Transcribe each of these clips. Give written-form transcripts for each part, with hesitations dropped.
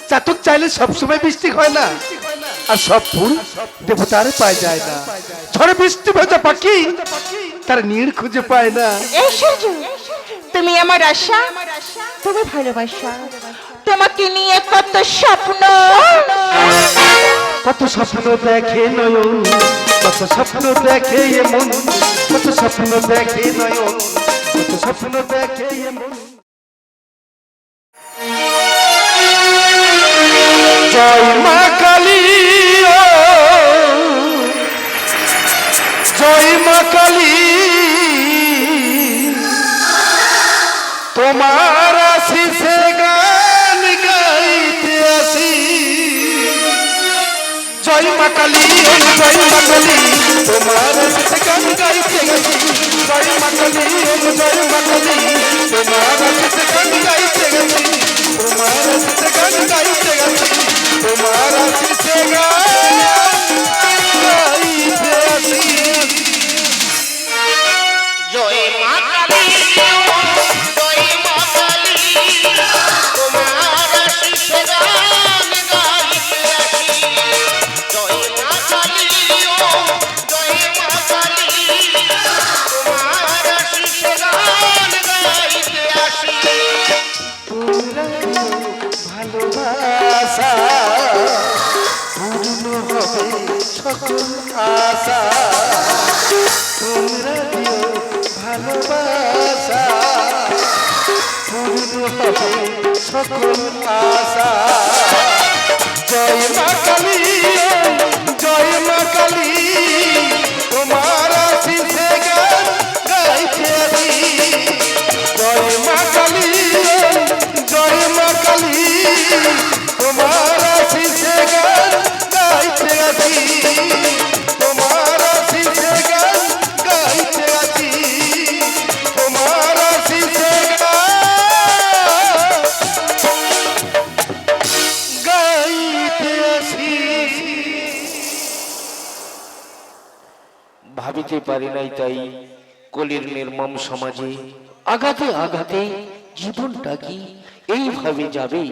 চাতক চাইলে সবসময় বৃষ্টি হয় না, আর সব ফুল দেবতার পায় যায় না। ঝড়ে বৃষ্টি ভেজা পাখি তার নীড় খুঁজে পায় না। এই সূর্য, তুমি আমার আশা, তুমি ভালোবাসা, তোমাকে নিয়ে কত স্বপ্ন, কত স্বপ্ন দেখে নয়ন, কত স্বপ্ন দেখে এমন, কত স্বপ্ন দেখে নয়ন, কত স্বপ্ন দেখে এমন। জয় মা কালী, জয় মা কালী, তোমার আশিসে গান গাইতে আসি। জয় মা কালী, জয় মা কালী, তোমার আশিসে গান গাইতে গেছি। জয় মা কালী, জয় মা কালী, তোমার আশিসে গান গাইতে গেছি। তোমার আশিসে গান গাইতে গেছি, তোমার আশিসে গান গাইতে আসি। জয় মা কালী, জয় মা কালী, তোমার আশিসে গান গাইতে আসি। জয় মা কালী, জয় মা কালী, তোমার আশিসে গান গাইতে আসি। ভালোবাসা পূর্ণ হবে সকল আশা, তোমরা দিও ভালোবাসা পূর্ণ হবে সকল আশা। জয় মা কালী, জয় মা কালী, তোমার আশিসে গান গাইতে আসি। জয় মা কালী, জয় মা কালী, তোমার আশিসে গান গাইতে আসি। তোমার আশিসে গান গাইতে আসি। তোমার আশিসে গান গাইতে আসি। ভাবিতে পারি নাই তাই কলির নির্মম সমাজে আঘাতে আঘাতে জীবনটা কি এইভাবে যাবে।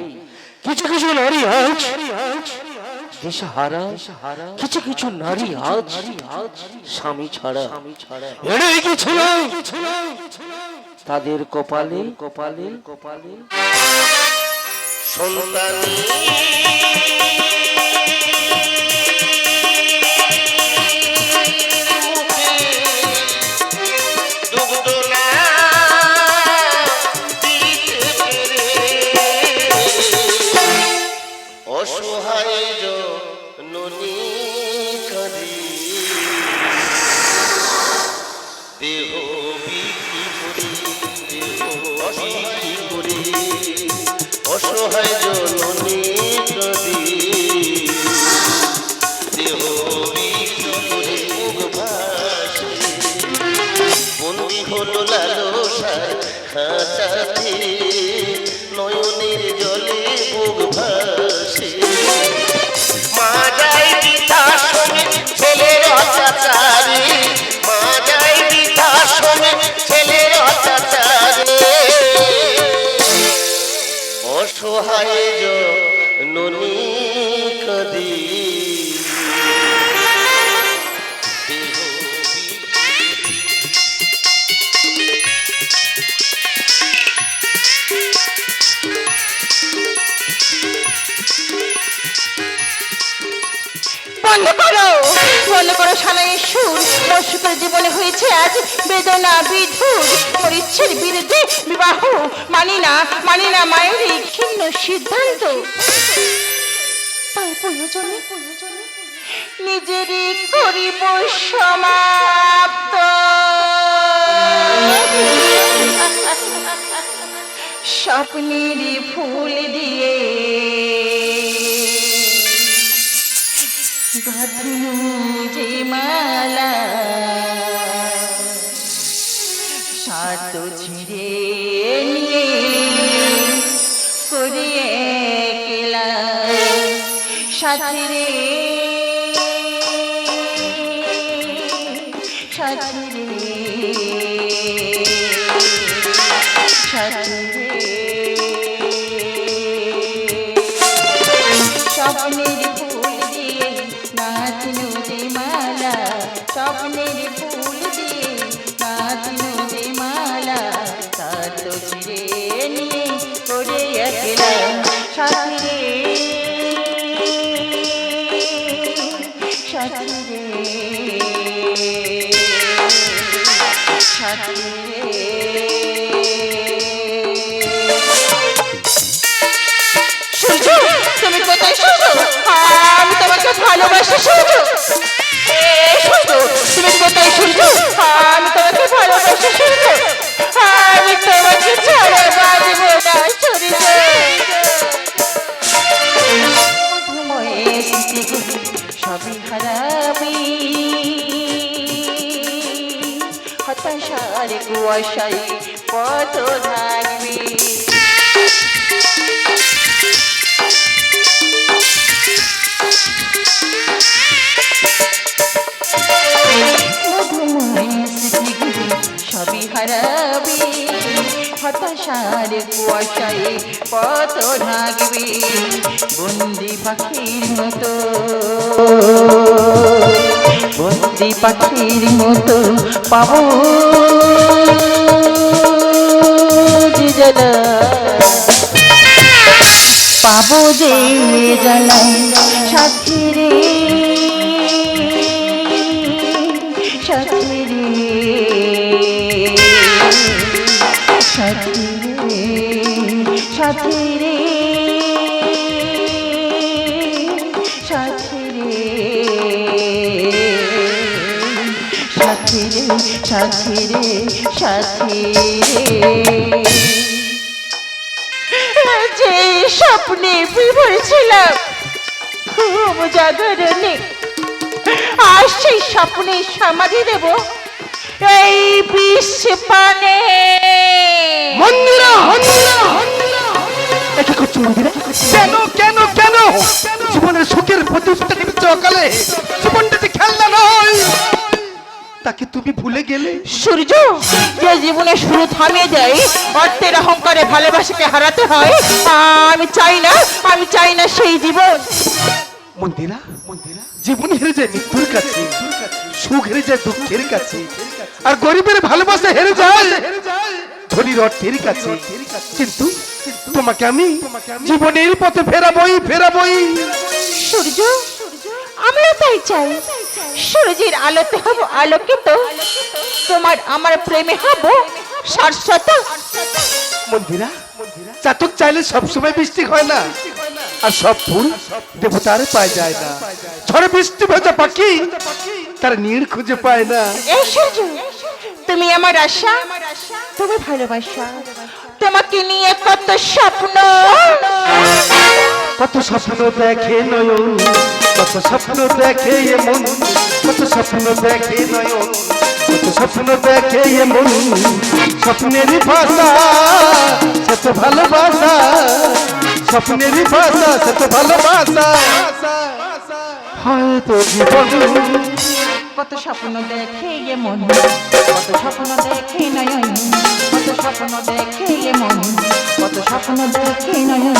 কিছু কিছু নারী আজ দিশাহারা, কিছু কিছু নারী আজ স্বামী ছাড়া। এটাই কি ছিল তাদের কপালে, কপালে, কপালে সন্তানী অসহায় জননী কাঁদি দেহ বিক্রি করে, দেহ বিক্রি করে, অসহায় জননী কাঁদি দেহ বিক্রি করে মুখ ভাসে। বন্দী হলো লালসার খাঁচাতে, নয়নের জলে বুক ভাসে। মা যায় বৃদ্ধাশ্রমে ছেলের অত্যাচারে, মা যায় বৃদ্ধাশ্রমে ছেলের অত্যাচারে, অসহায় জননী কাঁদি বন্ধ করো, বন্ধ করো শালায়ের সুর। দর্শকের জীবনে হয়েছে আজ বেদনা বিধুর। পরিচ্ছের বিরুদ্ধে বিবাহ মানি না, মানি না মায়ের এই ক্ষীণ সিদ্ধান্ত। তাই প্রয়োজনে নিজেরই করিব সমাপ্ত। স্বপ্নের ফুল দিয়ে গাঁথুনি যে মালা, স্বার্থ ছিঁড়ে নিয়ে করিয়ে কেলা সাথী রে, সাথী রে, সাথী রে। স্বপ্নের ফুল দিয়ে নাচনু রে মালা, স্বপ্নের ফুল দিয়ে নাচনু রে মালা, তার তো ছিঁড়ে নিয়ে করে একলা সাথী রে, সাথী রে, সাথী রে। সূর্য, তুমি কোথায় সূর্য? আমি তোমাকে ভালোবাসি সূর্য। সূর্য, তুমি কোথায় সূর্য? আমি তোমাকে ভালোবাসি সূর্য। আমি তোমাকে ছাড়া বাঁচব না সূর্য। ঘুমোয় স্মৃতিগুলি সবই হারাবি, হতাশার কুয়াশায় পথ থাকবি। সবই হারাবি, হতাশার কুয়াশায় পথ ঢাকবি। বন্দি পাখির মতো, বন্দি পাখির মতো পাবো যে জ্বালা, পাবো যে জ্বালা সাথী রে, সাথী রে, সাথী রে, সাথী রে, সাথী রে, সাথী রে, সাথী রে, সাথী রে। যে স্বপ্নে বিভোর ছিলাম ঘুম জাগরণে, আর সেই স্বপ্নে সমাধি দেব এই বিশ্ব পানে। মন্দিরা, মন্দিরা, মন্দিরা, এটা করছো মন্দিরা? কেন কেন কেন? জীবনের সুখের প্রতিষ্ঠা কিন্তু অকালে, জীবনটা যে খেলনা নয়, তাকে তুমি ভুলে গেলে। সূর্য, যে জীবনে শুরু থামিয়ে দেয়, অর্থের অহংকারে ভালোবাসাকে হারাতে হয়। আমি চাই না, আমি চাই না সেই জীবন। মন্দিরা, মন্দিরা, জীবন হেরে যায় মৃত্যুর কাছে, সুখ হেরে যায় দুঃখের কাছে, আর গরিবের ভালোবাসা হেরে যায় ধনীর অর্থের কাছে। কিন্তু তোমাকে আমি জীবনের পথে ফেরাবই, ফেরাবই। সূর্য, আমিও তাই চাই। সূর্যের আলোতে হব আলোকিত, তোমার আমার প্রেমে হব শাশ্বত। মন্দিরা, চাতক চাইলে সবসময় বৃষ্টি হয় না, আর সব ফুল দেবতারে পায় যায় না। ঝড়ে বৃষ্টি ভেজা পাখি তার নীড় খুঁজে পায় না। এই সূর্য, তুমি আমার আশা, তুমি ভালোবাসা, তোমাকে নিয়ে কত স্বপ্ন, কত স্বপ্ন দেখে নয়ন, কত স্বপ্ন দেখে এ মন, কত স্বপ্ন দেখে নয়ন, কত স্বপ্ন দেখে এ মন। স্বপ্নেরই ভাষা সে তো ভালোবাসা, স্বপ্নেরই ভাষা সে তো ভালোবাসা। হয়তো জীবন কত স্বপ্ন দেখে এ মন, কত স্বপ্ন দেখে নয়ন, কত স্বপ্ন দেখে এ মন, কত স্বপ্ন দেখে নয়ন।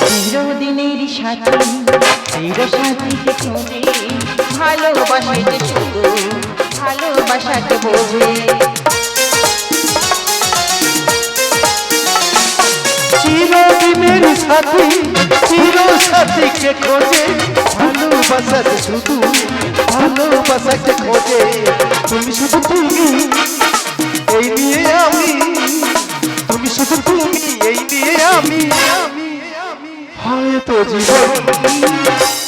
চিরদিনের সাথী, চির সাথীকে খোঁজে, ভালোবাসে যে শুধু ভালোবাসাকে বোঝে। চিরদিনের সাথী, চির সাথীকে খোঁজে, ভালোবাসাকে শুধু ভালোবাসাকে খোঁজে। তুমি শুধু তুমি, এই নিয়ে আমি, তুমি শুধু তুমি, এই নিয়ে আমি। হয়তো জীবন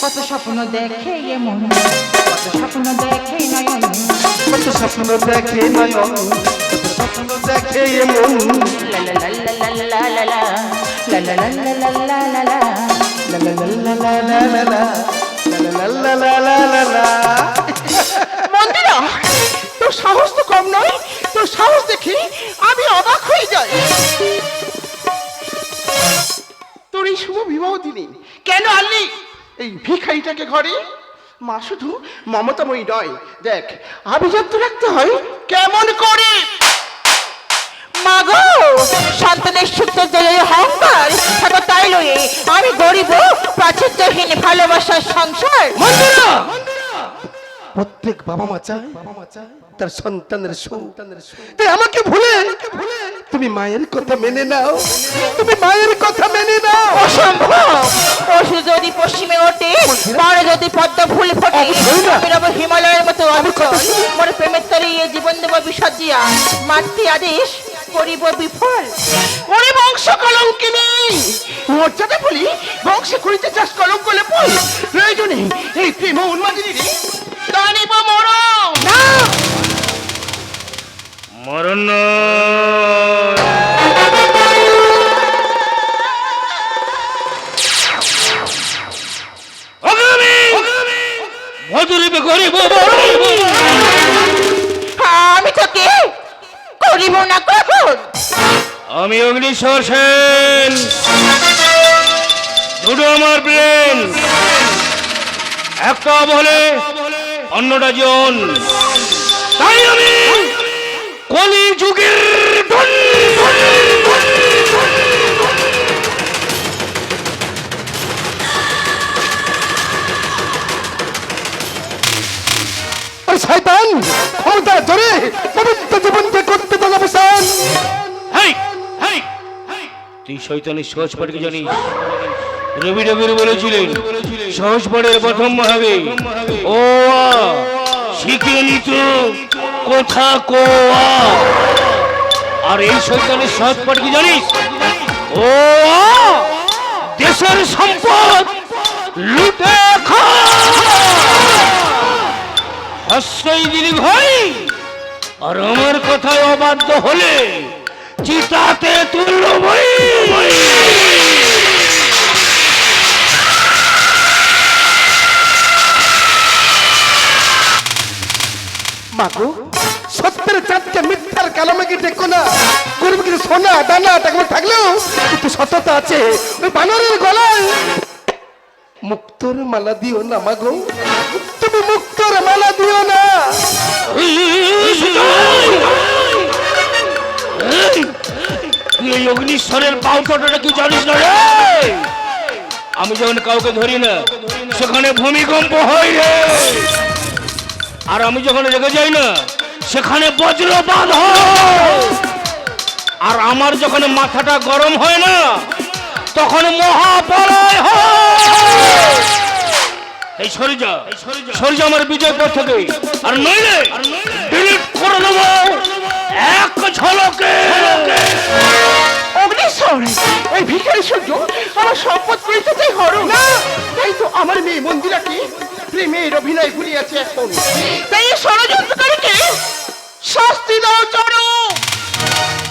কত স্বপ্ন দেখে এ মন, কত স্বপ্ন দেখে নয়ন, কত স্বপ্ন দেখে নয়ন, কত স্বপ্ন দেখে এ মন। লা লা লা লা লা লা লা, লা লা লা লা লা লা লা লা, লা লা লা লা লা লা লা, লা লা লা লা লা লা। মন্দিরা, তোর সাহস তো কম নয়, তোর সাহস দেখি আমি অবাক হয়ে যাই। তোর এই শুভ বিবাহ দিনে কেন আনলি এই ভিখারিটাকে ঘরে? মা শুধু মমতাময়ী নয়, দেখ আভিজাত্য রাখতে হয় কেমন করে। মাগো, সন্তানের সূত্র জয় অহংকার থাকো তাই লয়ে আমি গরিব প্রাচুর্যহীন ভালোবাসার সংসার। প্রত্যেক বাবা মা চায় তার সন্তানের সুখ। তাই আমাকে ভুলে তুমি মায়ের কথা মেনে নাও, তুমি মায়ের কথা মেনে নাও। অসম্ভব। পশু যদি পশ্চিমে ওঠে, পারে যদি পদ্ম ফুল ফোটে, অবশ্যই না। আমি রব হিমালয়ের মতো অবিচল। মোর প্রেমের তরিয়ে জীবন দেব বিসর্জিয়া, মাতৃ আদেশ করিব বিফল। ওরে বংশ কলঙ্কিনী, মর্যাদা বলি বংশে করিতে চাস কলঙ্ক লেপন। প্রয়োজনে এই প্রেম উন্মাদিনী রে দানিব মরণ। না, মরণ ভদ্ররূপে গরিব আমি তোকে করিব না কখন। আমি অগ্নিশ্বর সেন, দুটো আমার প্রেম, একটা বলে অন্যটা জন। তাই আমি কলি যুগের ধন। ওই শয়তান ক্ষমতা ধরে পবিত্র জীবনকে করতে তো অবসান। হেই, হেই, তুই শয়তানের সহজ পাঠকে জানিস? রবি রবির বলেছিলেন সহজ পাঠের প্রথম ভাগে ও আ শিখে নিত কথা কো আ। আর এই শয়তানের সহজ পাঠ কি জানিস? ও আ দেশের সম্পদ লুটে খা। হস্যই দীর্ঘ হয়, আর আমার কথায় অবাধ্য হলে চিতাতে তুলবই। মাগো, সত্যের চাঁদকে মিথ্যার কালামে ডেকো না। গরিব কিছু সোনা দানা টাকা থাকলেও কিন্তু সততা আছে ওই বানরের গলায়। মুক্তর মালা দিও না মাগো, তুমি মুক্তর মালা দিও না। তুই এই অগ্নিশ্বরের পাউটাটা কি জানিস না রে? আমি যখন কাউকে ধরি না সেখানে ভূমিকম্প হয় রে, আর আমি যখন রেগে যাই না সেখানে বজ্রপাত হয়, আর আমার যখন মাথাটা গরম হয় না তখন মহাপ্রলয় হয়। এই সরিজা সরিজা আমার বিজয় পথ থেকে, আর নইলে ডিলিট করে দেবো এক ঝলকে। অগ্নিশ্বর, এই ভিখারি সূর্য আমার সম্পদ করিতে চাই হরো না। তাই তো আমার মেয়ে মন্দিরাকে প্রেমের অভিনয় ভুলিয়াছে এখন। তাই এই ষড়যন্ত্রকারীকে শাস্তি দাও চড়ো।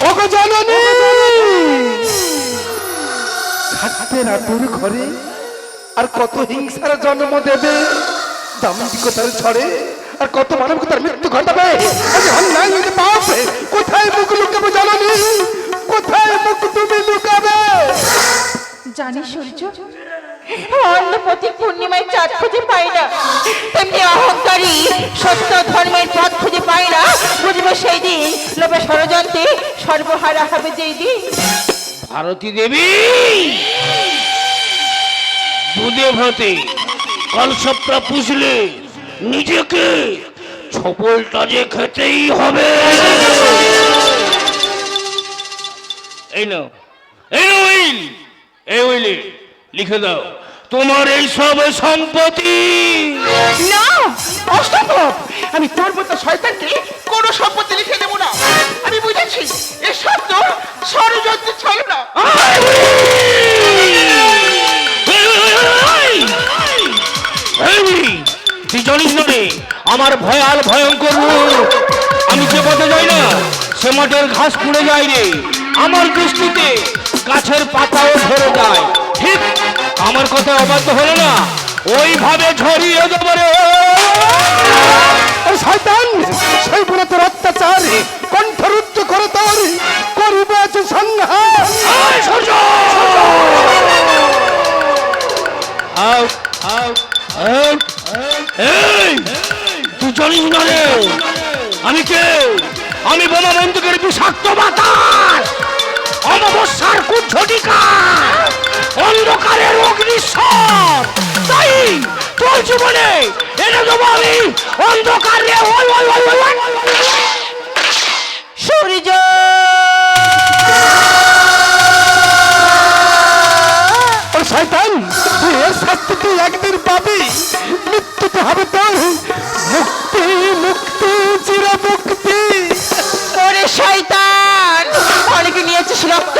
ওগো জননী, থাকতে না তোর ঘরে আর কত হিংসার জন্ম দেবে, দাম্ভিকতার ছড়ে আর কত মানবিকতার মৃত্যু ঘটাবে। আজ অন্যায় হইলে পাপ, কোথায় মুখ লুকাবো জননী, কোথায় মুখ তুমি লুকাবে? জানিস সূর্য, অন্নপতি পূর্ণিমায় চাঁদ খুঁজে পায় না, তেমনি অহংকারী সত্য ধর্মের পথ খুঁজে পায় না। বুঝবে সেই দিন লোভে ষড়যন্ত্রে সর্বহারা হবে যেই দিন। ভারতী দেবী দুধে ভাতে কলসপটা পুষলে নিজেকে ছপলটা যে খেতেই হবে। এই নাও, এই নাও উইল, এই উইলে লিখে দাও তোমার এই সব সম্পত্তি। না, অসম্ভব। আমি তোর মতো শয়তানকে কোনো সম্পত্তি লিখে দেবো না। আমি বুঝেছি এসব তো ষড়যন্ত্র ছল না। তুই জানিস না রে আমার ভয়াল ভয়ঙ্কর রূপ। আমি যে পথে যাই না সে মাঠের ঘাস পুড়ে যায় রে, আমার দৃষ্টিতে গাছের পাতাও ঝরে যায়। ঠিক আমার কথা অবাধ্য হলো না, ওইভাবে ঝরিয়ে দেবো রে। শয়তান, সেই পুরো তোর অত্যাচার কণ্ঠর ধরে তোর করবে আছে সংহার। এই সূর্য! এই, তুই জানিস না রে আমি কে? আমি বোমা বন্দুকের বিষাক্ত বাতাস, অমাবস্যার কুজ্ঝটিকা, অন্ধকারের অগ্নিস্বর। তাই তোর জীবনে এনে দেবো আমি অন্ধকারে। ওই ওই ওই ওই ওই। সূর্য ও শয়তান, তুই এর শাস্তি তুই একদিন পাবি। মৃত্যুতে হবে তোর মুক্তি, মুক্তি, চির মুক্তি। ওরে শয়তান, অনেকে নিয়েছিস রক্ত,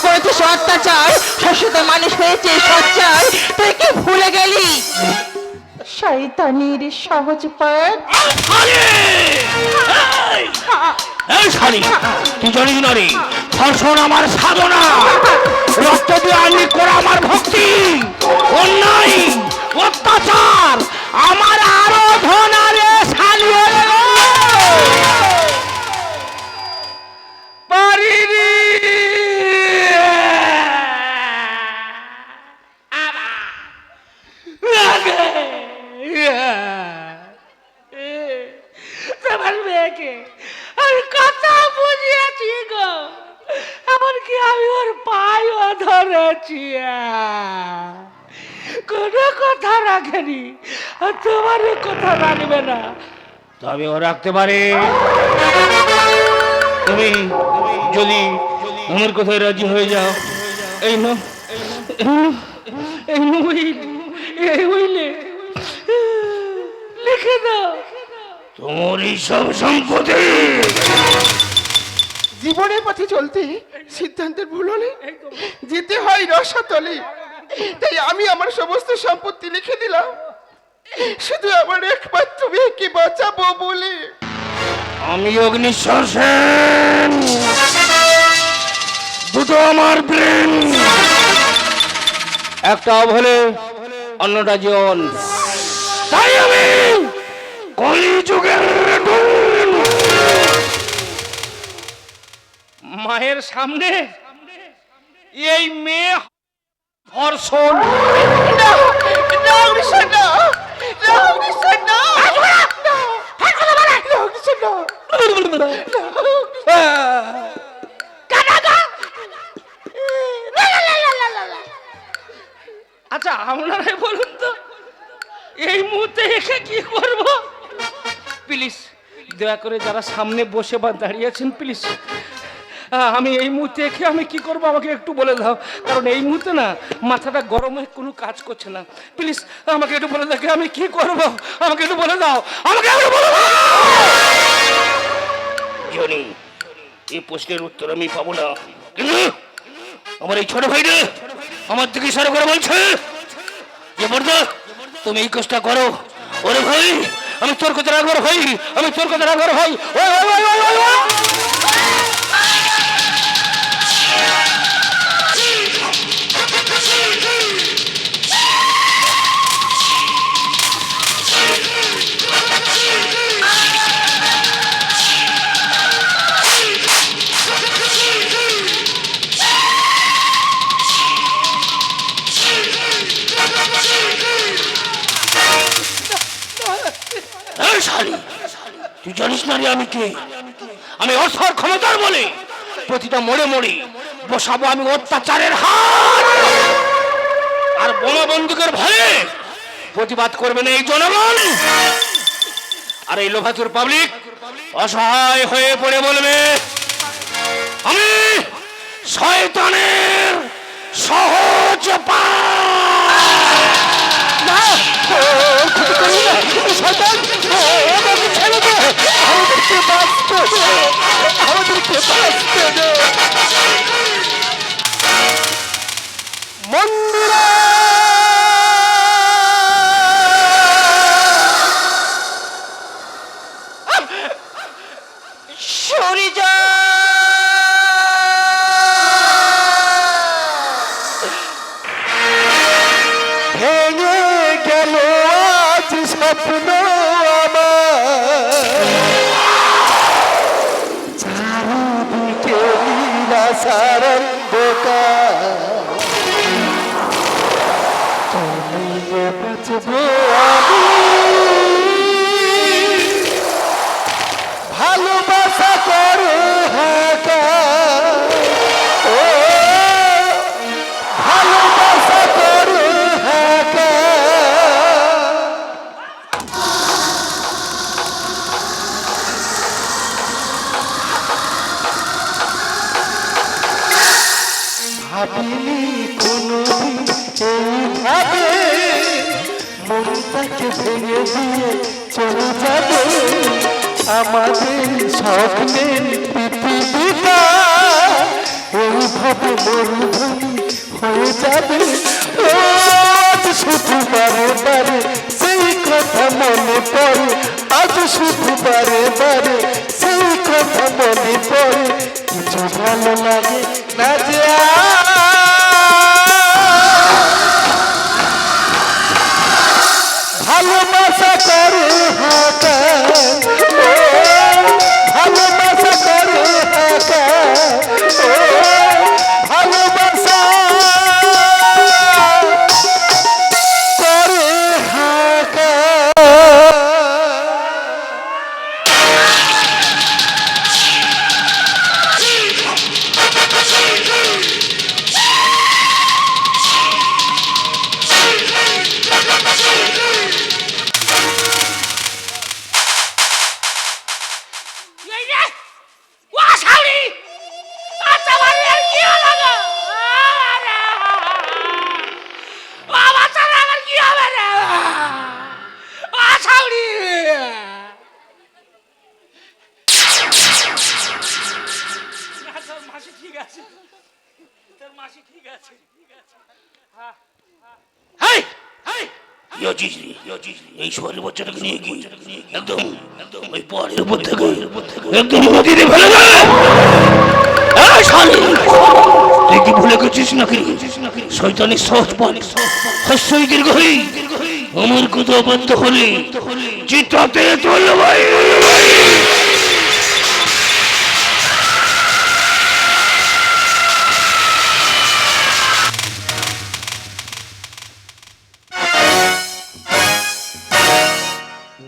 করেছিস অত্যাচার, শাশ্বত মানুষ হয়েছে সচ্চার, তুই কি ভুলে গেলি শয়তানির সহজ পথ? এই শালি, তুই জানিস না রে ধর্ষণ আমার সাধনা, রক্ত দিয়ে আনি করা আমার ভক্তি, অন্যায় অত্যাচার আমার আরাধনা রে শালি। পারিনি তোমার মেয়েকে আমি কথা বুঝিয়েছি গো, এমনকি আমি ওর পায়ও ধরেছি, কোনো কথা রাখেনি, আর তোমারও কথা রাখবে না। তবে ও রাখতে পারে। তুমি যদি আমার কথায় রাজি হয়ে যাও, এই না এই উইলে লিখে দাও তোমার এই সব সম্পত্তি। জীবনের পথে চলতে সিদ্ধান্তের ভুল হলে যেতে হয় রসাতলে। তাই আমি আমার সমস্ত সম্পত্তি লিখে দিলাম, শুধু আমার একমাত্র মেয়েকে বাঁচাবো বলে। আমি অগ্নিশ্বর সেন, দুটো আমার ব্রেন, একটা হলে অন্যটা জীবন। তাই আমি কলিযুগের মায়ের সামনে এই মেয়ে ধর্ষণ। আচ্ছা আপনারাই বলুন তো, এই মুহূর্তে এসে কি করব? প্লিজ দয়া করে যারা সামনে বসে বা দাঁড়িয়ে আছেন, প্লিজ আমি এই মুহূর্তে এসে আমি কি করব আমাকে একটু বলে দাও, কারণ এই মুহূর্তে না মাথাটা গরম হয়ে কোনো কাজ করছে না। প্লিজ আমাকে একটু বলে দাও আমি কি করব, আমাকে একটু বলে দাও, আমাকে একটু বলে দাও। জনি, এই প্রশ্নের উত্তর আমি পাবো না, কিন্তু আমার এই ছোট ভাই রে আমার দিকে ইশারা করে বলছে যে বর্দা তুমি এই কাজটা করো। ওরে ভাই, আমি তোর কথা রাখবো ভাই, আমি তোর কথা রাখবো ভাই। ওই ওই ওই ওই ওই ওই। এই শালি, তুই জানিস না রে আমি কে? আমি অসর ক্ষমতার বলে প্রতিটা মোড়ে মোড়ে বসাবো আমি অত্যাচারের হাত, আর বোমা বন্দুকের ভয়ে প্রতিবাদ করবে না এই জনগণ। আর এই লোভাতুর পাবলিক অসহায় হয়ে পড়ে বলবে আমি শয়তানের সহজ পা। সূর্য ভেঙে গেল আজ স্বপ্ন আমার, ভালোবাসার অন্ধকার চলিয়ে বাঁচবো আমি ভালোবাসা করে হাহাকার ও ভালোবাসা করে হাহাকার ভাবিনি কোনোদিন এইভাবে মনটাকে ভেঙে দিয়ে চলে যাবে আমাদের স্বপ্নের পৃথিবীটা এইভাবে মরুভূমি হয়ে যাবে ও আজ শুধু বারে বারে সেই কথা মনে পড়ে আজ শুধু বারে বারে সেই কথা মনে পড়ে কিছু ভালো লাগে না যে ভালোবাসা করে হাহাকার ও ভালোবাসা করে হাহাকার ও ভালোবাসা করে হাহাকার এই রে ও শালি আচ্ছা বাড়ি আর কি হলো গো আরে ও বাচ্চা আমার কি হবে রে ও শালি তোর মাসি ঠিক আছে তোর মাসি ঠিক আছে হ্যাঁ হেই হেই এই শহরের বাচ্চাটাকে নিয়ে গিয়ে একদম ওই পাহাড়ের উপর থেকে একদম নদীতে ফেলে দে এই শালি তুই কি ভুলে গেছিস নাকি শয়তানের সহজ পান হস্যই দীর্ঘই আমার কথা বন্ধ হলে চিত্রাতে চল ভাই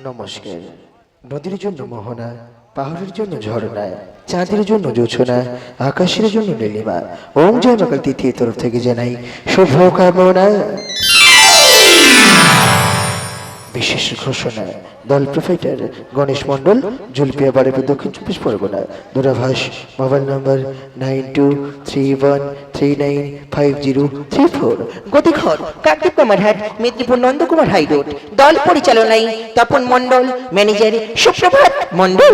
নমস্কার নদীর জন্য মোহনা পাহাড়ের জন্য ঝর্ণা চাঁদের জন্য জোছনা আকাশের জন্য নীলিমা ওম জয় মকাল তিথির তরফ থেকে জানাই শুভ কামনা বিশেষ ঘোষণা দল প্রোফাইটার গণেশ মণ্ডল জুলপিয়া বাড়িপুর দক্ষিণ 24 পরগনা দূরভাষ মোবাইল নম্বর 9231395034 গতিঘর কাকদ্বীপ কুমারহাট মেদিনীপুর নন্দকুমার হাই রোড দল পরিচালনায় তপন মণ্ডল ম্যানেজার সুপ্রভাত মণ্ডল।